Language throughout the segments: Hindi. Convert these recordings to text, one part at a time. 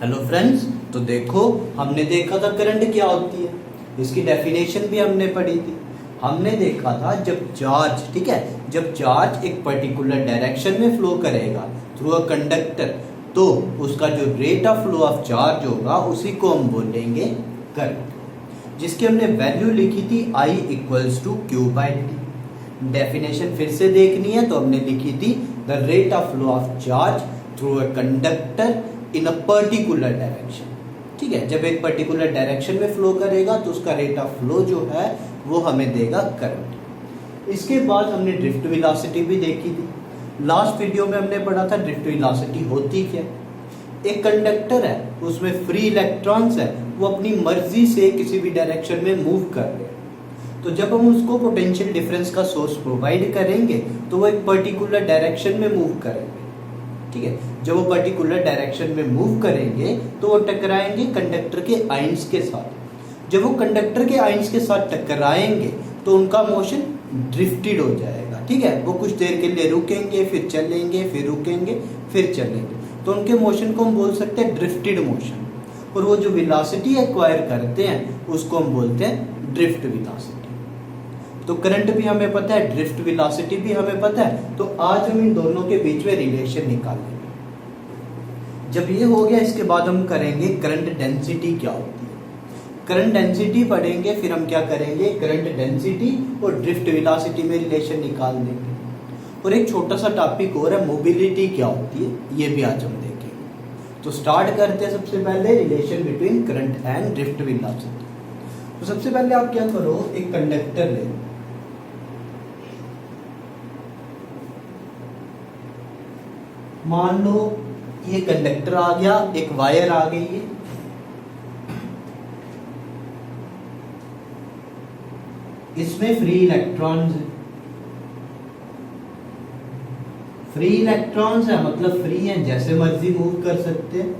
हेलो फ्रेंड्स, तो देखो हमने देखा था करंट क्या होती है, इसकी डेफिनेशन भी हमने पढ़ी थी। हमने देखा था जब चार्ज, ठीक है, जब चार्ज एक पर्टिकुलर डायरेक्शन में फ्लो करेगा थ्रू अ कंडक्टर, तो उसका जो rate of flow of charge होगा उसी को हम बोलेंगे करंट, जिसकी हमने वैल्यू लिखी थी I equals to Q by T. Definition फिर से देखनी है तो हमने लिखी थी the rate of flow of charge through a conductor in a particular direction. ठीक है, जब एक पर्टिकुलर डायरेक्शन में फ्लो करेगा तो उसका रेट ऑफ फ्लो जो है वो हमें देगा करंट। इसके बाद हमने ड्रिफ्ट वेलोसिटी भी देखी थी। लास्ट वीडियो में हमने पढ़ा था ड्रिफ्ट वेलोसिटी होती क्या। एक कंडक्टर है, उसमें फ्री इलेक्ट्रॉन्स है, वो अपनी मर्जी से किसी भी डायरेक्शन में मूव कर रहे हैं। तो जब हम उसको पोटेंशियल डिफरेंस का सोर्स प्रोवाइड करेंगे तो वो एक पर्टिकुलर डायरेक्शन में मूव करेंगे। ठीक है, जब वो पर्टिकुलर डायरेक्शन में मूव करेंगे तो वो टकराएंगे कंडक्टर के आयंस के साथ। जब वो कंडक्टर के आयंस के साथ टकराएंगे तो उनका मोशन ड्रिफ्टेड हो जाएगा। ठीक है, वो कुछ देर के लिए रुकेंगे, फिर चलेंगे, फिर रुकेंगे, फिर चलेंगे, तो उनके मोशन को हम बोल सकते हैं ड्रिफ्टेड मोशन। और वो जो वेलोसिटी एक्वायर करते हैं उसको हम बोलते हैं ड्रिफ्ट वेलोसिटी। तो करंट भी हमें पता है, ड्रिफ्ट वेलोसिटी भी हमें पता है, तो आज हम इन दोनों के बीच में रिलेशन निकालेंगे। जब ये हो गया, इसके बाद हम करेंगे करंट डेंसिटी क्या होती है। करंट डेंसिटी पढ़ेंगे, फिर हम क्या करेंगे, करंट डेंसिटी और ड्रिफ्ट वेलोसिटी में रिलेशन निकाल देंगे। और एक छोटा सा टॉपिक और है, मोबिलिटी क्या होती है, ये भी आज हम देखेंगे। तो स्टार्ट करते हैं सबसे पहले relation between current and drift velocity. तो सबसे पहले आप क्या करो, एक कंडक्टर ले, मान लो ये कंडक्टर आ गया, एक वायर आ गई है, इसमें फ्री इलेक्ट्रॉन्स है। फ्री इलेक्ट्रॉन्स है मतलब फ्री हैं, जैसे मर्जी मूव कर सकते हैं,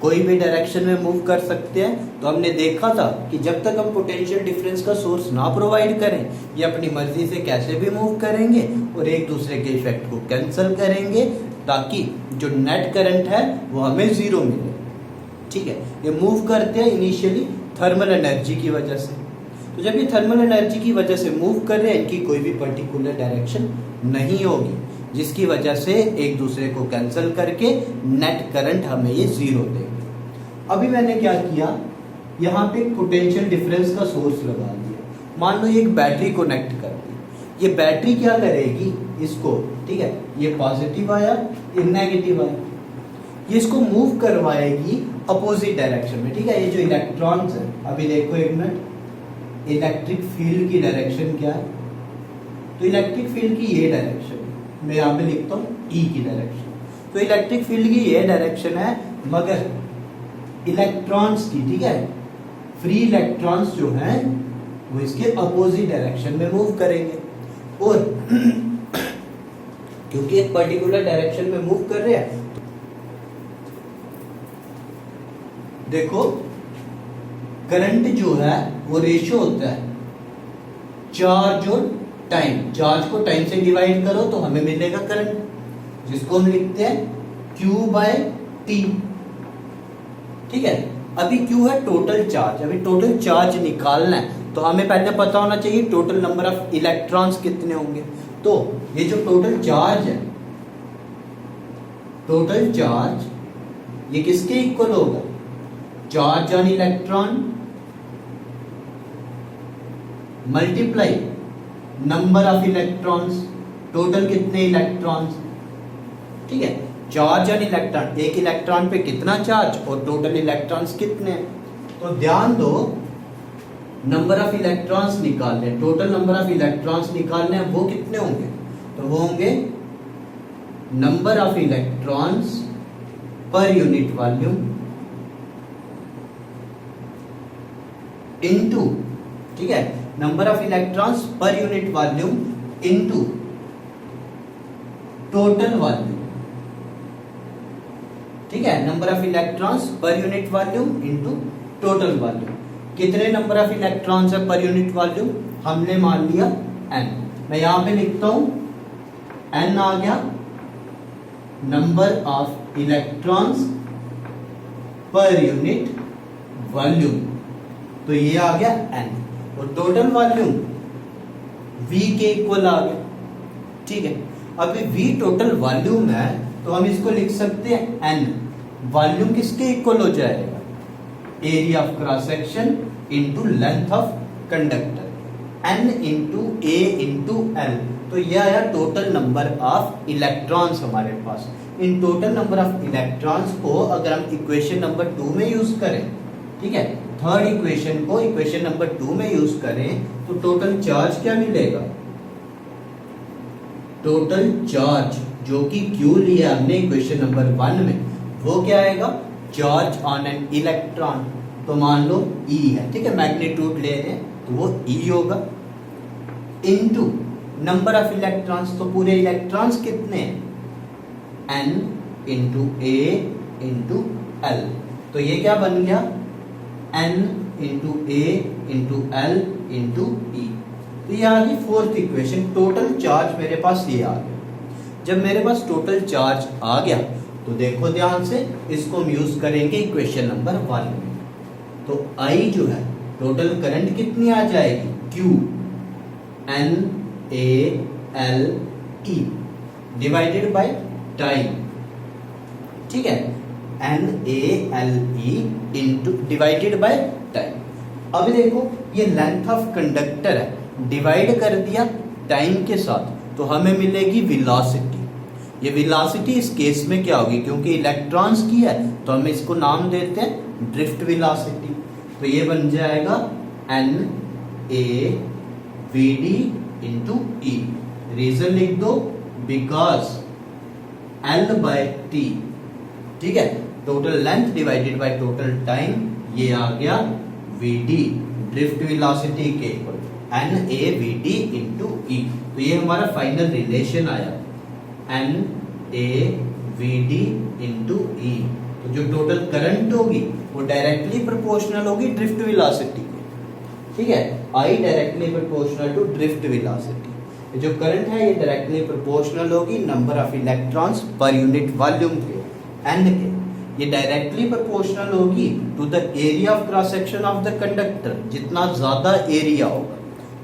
कोई भी डायरेक्शन में मूव कर सकते हैं। तो हमने देखा था कि जब तक हम पोटेंशियल डिफरेंस का सोर्स ना प्रोवाइड करें, ये अपनी मर्जी से कैसे भी मूव करेंगे और एक दूसरे के इफेक्ट को कैंसिल करेंगे, ताकि जो नेट करंट है वो हमें जीरो मिले। ठीक है, ये मूव करते हैं इनिशियली थर्मल एनर्जी की वजह से। तो जब ये थर्मल एनर्जी की वजह से मूव कर रहे हैं, इनकी कोई भी पर्टिकुलर डायरेक्शन नहीं होगी, जिसकी वजह से एक दूसरे को कैंसिल करके नेट करंट हमें ये जीरो देंगे। अभी मैंने क्या किया, यहाँ पे पोटेंशियल डिफरेंस का सोर्स लगा दिया। मान लो ये एक बैटरी कनेक्ट कर दी, ये बैटरी क्या करेगी इसको, ठीक है, ये पॉजिटिव आया, ये नेगेटिव आया, ये इसको मूव करवाएगी अपोजिट डायरेक्शन में। ठीक है, ये जो इलेक्ट्रॉन्स है, अभी देखो एक मिनट, इलेक्ट्रिक फील्ड की डायरेक्शन क्या है, तो इलेक्ट्रिक फील्ड की ये डायरेक्शन, मैं यहाँ पे लिखता हूँ E की डायरेक्शन। तो इलेक्ट्रिक फील्ड की ये डायरेक्शन है, मगर इलेक्ट्रॉन्स की, ठीक है, फ्री इलेक्ट्रॉन्स जो हैं वो इसके अपोजिट डायरेक्शन में मूव करेंगे। और क्योंकि एक पर्टिकुलर डायरेक्शन में मूव कर रहे हैं, देखो करंट जो है वो रेशियो होता है चार्ज और टाइम। चार्ज को टाइम से डिवाइड करो तो हमें मिलेगा करंट, जिसको हम लिखते हैं Q बाय टी। ठीक है, अभी Q है टोटल चार्ज। अभी टोटल चार्ज निकालना है तो हमें पहले पता होना चाहिए टोटल नंबर ऑफ इलेक्ट्रॉन्स कितने होंगे। तो ये जो टोटल चार्ज है, टोटल चार्ज ये किसके इक्वल होगा, charge on electron multiply number of electrons, total कितने इलेक्ट्रॉन्स। ठीक है, चार्ज ऑन इलेक्ट्रॉन, एक इलेक्ट्रॉन पे कितना चार्ज और टोटल इलेक्ट्रॉन्स कितने। तो ध्यान दो, नंबर ऑफ इलेक्ट्रॉन्स निकालने, टोटल नंबर ऑफ इलेक्ट्रॉन्स निकालने हैं, वो कितने होंगे, तो वो होंगे number of electrons per unit volume into, ठीक है, number of electrons per unit volume into total volume. ठीक है, number of electrons per unit volume into total volume. कितने नंबर ऑफ इलेक्ट्रॉन्स है पर यूनिट वॉल्यूम, हमने मान लिया n। मैं यहां पे लिखता हूं n आ गया number of electrons per unit volume, तो ये आ गया n, और टोटल वॉल्यूम v के इक्वल आ गया। ठीक है, अभी v टोटल वॉल्यूम है तो हम इसको लिख सकते हैं n, वॉल्यूम किसके इक्वल हो जाएगा, area of cross section into length of conductor, n into a into l, तो यह आया टोटल नंबर ऑफ इलेक्ट्रॉन्स हमारे पास। इन टोटल नंबर ऑफ इलेक्ट्रॉन्स को अगर हम इक्वेशन नंबर 2 में यूज करें, ठीक है, थर्ड इक्वेशन को इक्वेशन नंबर 2 में यूज करें तो टोटल चार्ज क्या मिलेगा, टोटल चार्ज जो कि Q लिया हमने इक्वेशन नंबर 1 में, वो क्या आएगा, चार्ज ऑन एन इलेक्ट्रॉन, तो मान लो E है, ठीक है, मैग्नीट्यूड ले रहे हैं तो वो E होगा, इनटू नंबर ऑफ इलेक्ट्रॉन्स, तो पूरे इलेक्ट्रॉन्स कितने हैं, n into a into l, तो ये क्या बन गया, n into a into l into e, तो ये आ गई फोर्थ इक्वेशन। टोटल चार्ज मेरे पास ये आ गया। जब मेरे पास टोटल चार्ज आ गया तो देखो ध्यान से, इसको हम यूज करेंगे इक्वेशन नंबर 1 में, तो I जो है टोटल करंट कितनी आ जाएगी, Q n a l e divided by time, ठीक है, n a l e into divided by time. अब देखो ये लेंथ ऑफ कंडक्टर है, डिवाइड कर दिया टाइम के साथ तो हमें मिलेगी वेलोसिटी। ये वेलोसिटी इस केस में क्या होगी, क्योंकि इलेक्ट्रॉन्स की है तो हम इसको नाम देते हैं ड्रिफ्ट वेलोसिटी, तो ये बन जाएगा n a v d into e। Reason लिख दो, बिकॉज L बाय T, ठीक है, total length divided by total time, ये आ गया Vd, ड्रिफ्ट वेलोसिटी के equal n a v d into e, तो ये हमारा फाइनल रिलेशन आया n a v d into e। तो जो टोटल करंट होगी वो डायरेक्टली प्रोपोर्शनल होगी ड्रिफ्ट वेलोसिटी के, ठीक है, I directly proportional to drift velocity. जो करंट है ये डायरेक्टली प्रोपोर्शनल होगी number of electrons per unit volume के, n के, ये डायरेक्टली प्रोपोर्शनल होगी to the area of cross section of the conductor, जितना ज्यादा एरिया होगा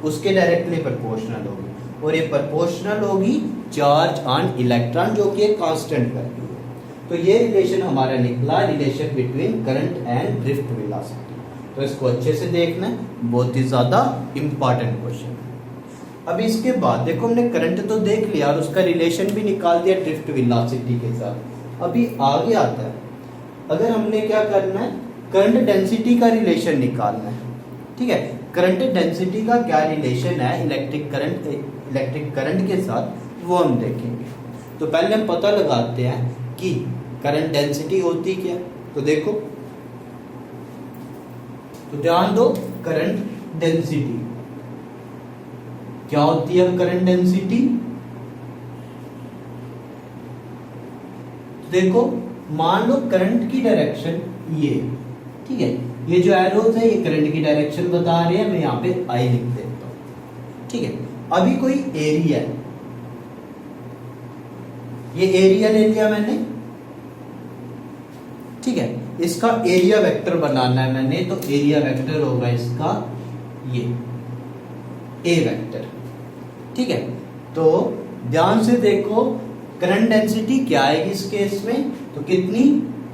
उसके डायरेक्टली प्रोपोर्शनल होगी, और ये प्रोपोर्शनल होगी चार्ज ऑन इलेक्ट्रॉन जो कि कांस्टेंट वैल्यू है। तो ये रिलेशन हमारा निकला, relation between current and drift velocity. तो इसको अच्छे से देखना, बहुत ही ज्यादा इंपॉर्टेंट क्वेश्चन। अब इसके बाद देखो हमने करंट तो देख लिया और उसका रिलेशन भी निकाल दिया ड्रिफ्ट वेलोसिटी के साथ। अभी आगे आता है, अगर हमने क्या करना है, करंट डेंसिटी का रिलेशन निकालना है, ठीक है, करंट डेंसिटी का क्या रिलेशन है इलेक्ट्रिक करंट के साथ, वो हम देखेंगे। तो पहले हम पता लगाते हैं कि करंट डेंसिटी होती क्या, तो देखो, तो ध्यान दो, करंट डेंसिटी क्या होती है, करंट डेंसिटी देखो, मान लो करंट की डायरेक्शन ये, ठीक है, ये जो एरोज है ये करंट की डायरेक्शन बता रहे हैं, मैं यहाँ पे I लिख देता हूं, ठीक है। अभी कोई एरिया है, ये एरिया ले लिया मैंने, ठीक है, इसका एरिया वेक्टर बनाना है मैंने, तो एरिया वेक्टर होगा इसका ये ए वेक्टर, ठीक है। तो ध्यान से देखो, करंट डेंसिटी क्या आएगी इस केस में, तो कितनी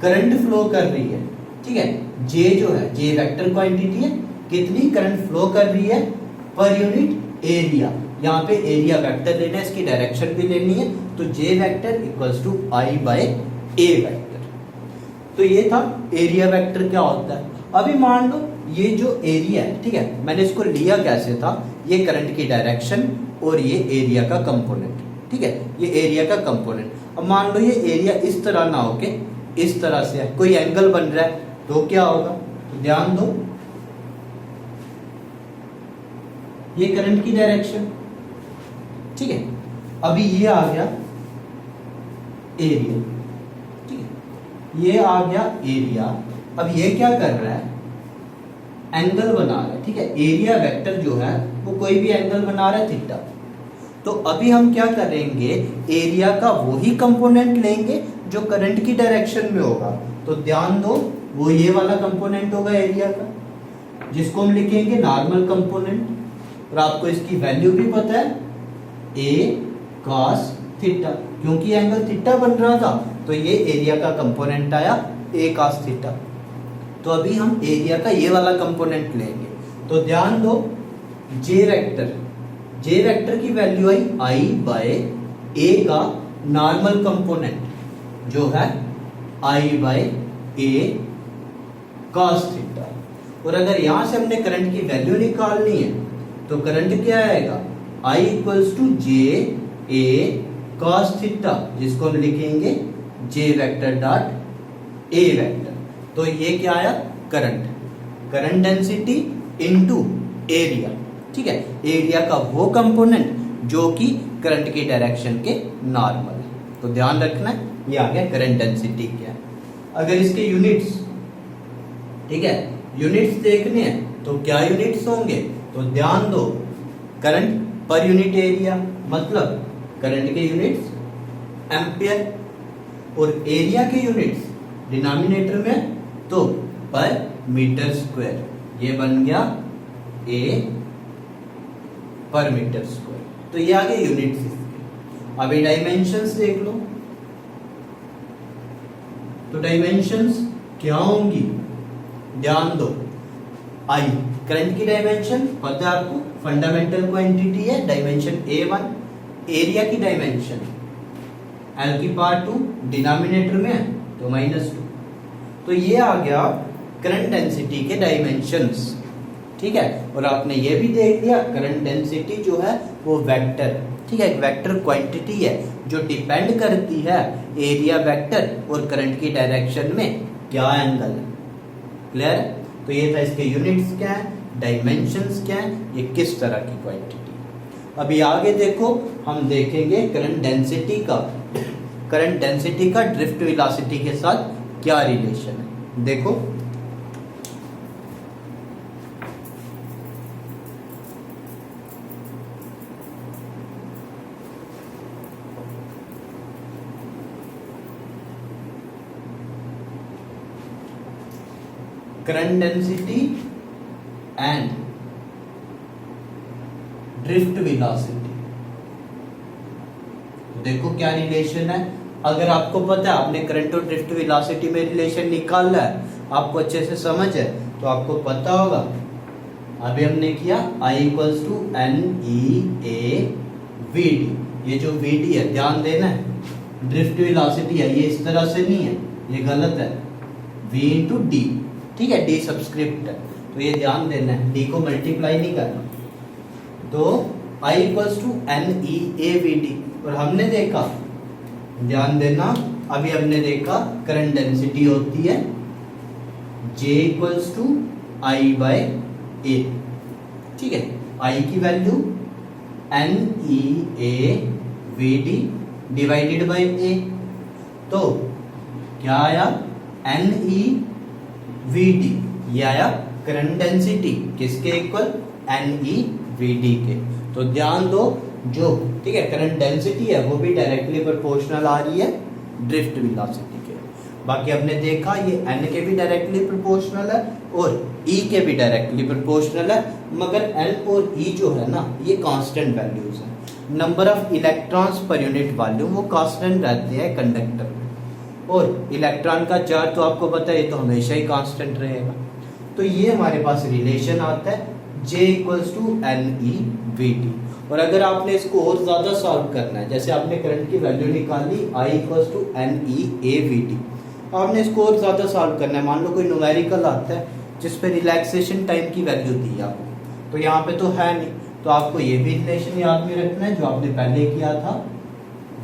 करंट फ्लो कर रही है, ठीक है, जे जो है, जे वेक्टर क्वांटिटी है, कितनी करंट फ्लो कर रही है पर यूनिट एरिया। यहाँ पे एरिया वेक्टर लेना है, इसकी डायरेक्शन भी लेनी है, तो J vector equals to I by A vector. तो ये था एरिया वेक्टर क्या होता है। अभी मान लो ये जो एरिया है, ठीक है, मैंने इसको लिया कैसे था, ये करंट की डायरेक्शन और ये एरिया का कंपोनेंट, ठीक है, ये एरिया का कंपोनेंट। अब मान लो ये एरिया इस तरह ना होके इस तरह से है, कोई एंगल बन रहा है, तो क्या होगा, तो ध्यान दो, ये करंट की डायरेक्शन, ठीक है। अभी ये आ गया एरिया, ठीक है, ये आ गया एरिया। अब ये क्या कर रहा है, एंगल बना रहा है, ठीक है, एरिया वेक्टर जो है वो कोई भी एंगल बना रहा है थीटा। तो अभी हम क्या करेंगे, एरिया का वही कंपोनेंट लेंगे जो करंट की डायरेक्शन में होगा, तो ध्यान दो वो ये वाला कंपोनेंट होगा एरिया का, जिसको हम लिखेंगे नॉर्मल कंपोनेंट, और आपको इसकी वैल्यू भी पता है ए cos थीटा, क्योंकि एंगल थीटा बन रहा था तो ये एरिया का कंपोनेंट आया ए cos थीटा। तो अभी हम एरिया का ये वाला कंपोनेंट लेंगे। तो ध्यान दो जे वेक्टर की वैल्यू आई आई बाय ए का नॉर्मल कंपोनेंट जो है आई बाय ए cos थीटा। और अगर यहां से हमने करंट की वैल्यू निकालनी है तो करंट क्या आएगा I equals to J A cos theta, जिसको हम लिखेंगे J vector dot A vector. तो ये क्या आया करंट डेंसिटी इनटू एरिया, ठीक है, एरिया का वो कंपोनेंट जो कि करंट की डायरेक्शन के नॉर्मल है। तो ध्यान रखना है ये आ गया करंट डेंसिटी क्या है। अगर इसके यूनिट्स, ठीक है, यूनिट्स देखने हैं तो क्या यूनिट्स होंगे, तो ध्यान दो करंट पर यूनिट एरिया, मतलब करंट के यूनिट्स एम्पियर, और एरिया के यूनिट्स डिनोमिनेटर में तो पर मीटर स्क्वायर, ये बन गया ए पर मीटर स्क्वायर। तो ये आ गए यूनिट्स इसके। अभी डायमेंशंस देख लो, तो डायमेंशंस क्या होंगी, ध्यान दो आई करंट की डायमेंशन पता है आपको, फंडामेंटल क्वांटिटी है डायमेंशन A1, एरिया की डायमेंशन L की पावर 2 डिनोमिनेटर में है तो -2। तो ये आ गया करंट डेंसिटी के डायमेंशंस, ठीक है। और आपने ये भी देख लिया करंट डेंसिटी जो है वो वेक्टर, ठीक है, एक वेक्टर क्वांटिटी है जो डिपेंड करती है एरिया वेक्टर और करंट की डायरेक्शन में क्या एंगल है। क्लियर है। तो ये था इसके यूनिट्स क्या है, डायमेंशंस क्या है, ये किस तरह की क्वांटिटी। अभी आगे देखो हम देखेंगे करंट डेंसिटी का ड्रिफ्ट वेलोसिटी के साथ क्या रिलेशन है। देखो current density and drift velocity, देखो क्या रिलेशन है। अगर आपको पता है, आपने करंट और ड्रिफ्ट वेलोसिटी में रिलेशन निकालना है, आपको अच्छे से समझ है तो आपको पता होगा। अभी हमने किया I equals to N E A V D, ये जो वी डी है ध्यान देना है, ड्रिफ्ट वेलोसिटी है, ये इस तरह से नहीं है, ये गलत है, v इंटू डी, ठीक है, डी सबस्क्रिप्ट है तो ये ध्यान देना है, डी को मल्टीप्लाई नहीं करना। तो I equals to N E A V D, और हमने देखा, ध्यान देना, अभी हमने देखा करंट डेंसिटी होती है J equals to I by A, ठीक है, I की value N E A V D divided by A. तो क्या आया एन ई वी डी, ये आया करंट डेंसिटी किसके equal, N E V D के। तो ध्यान दो जो, ठीक है, करंट डेंसिटी है वो भी डायरेक्टली प्रोपोर्शनल आ रही है ड्रिफ्ट वेलोसिटी के। बाकी हमने देखा ये एन के भी डायरेक्टली प्रोपोर्शनल है और ई के भी डायरेक्टली प्रोपोर्शनल है, मगर एन और ई जो है ना ये कांस्टेंट वैल्यूज है। Number of electrons per unit volume वो कांस्टेंट रहते हैं कंडक्टर में, और इलेक्ट्रॉन का चार्ज तो आपको पता है ये तो हमेशा ही कांस्टेंट रहेगा। तो ये हमारे पास रिलेशन आता है J equals to N E V T. और अगर आपने इसको और ज्यादा सॉल्व करना है, जैसे आपने करंट की वैल्यू निकाली I equals to N E A V T, आपने इसको और ज्यादा सॉल्व करना है, मान लो कोई न्यूमेरिकल आता है जिस पे रिलैक्सेशन टाइम की वैल्यू दी आपको, तो यहाँ पे तो है नहीं, तो आपको ये भी रिलेशन याद में रखना है जो आपने पहले किया था,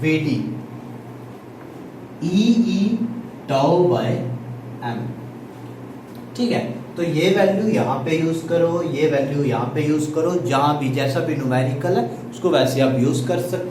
V T E tau by M, ठीक है। तो ये वैल्यू यहाँ पे यूज करो, ये वैल्यू यहाँ पे यूज करो, जहां भी जैसा भी न्यूमेरिकल है उसको वैसे आप यूज कर सकते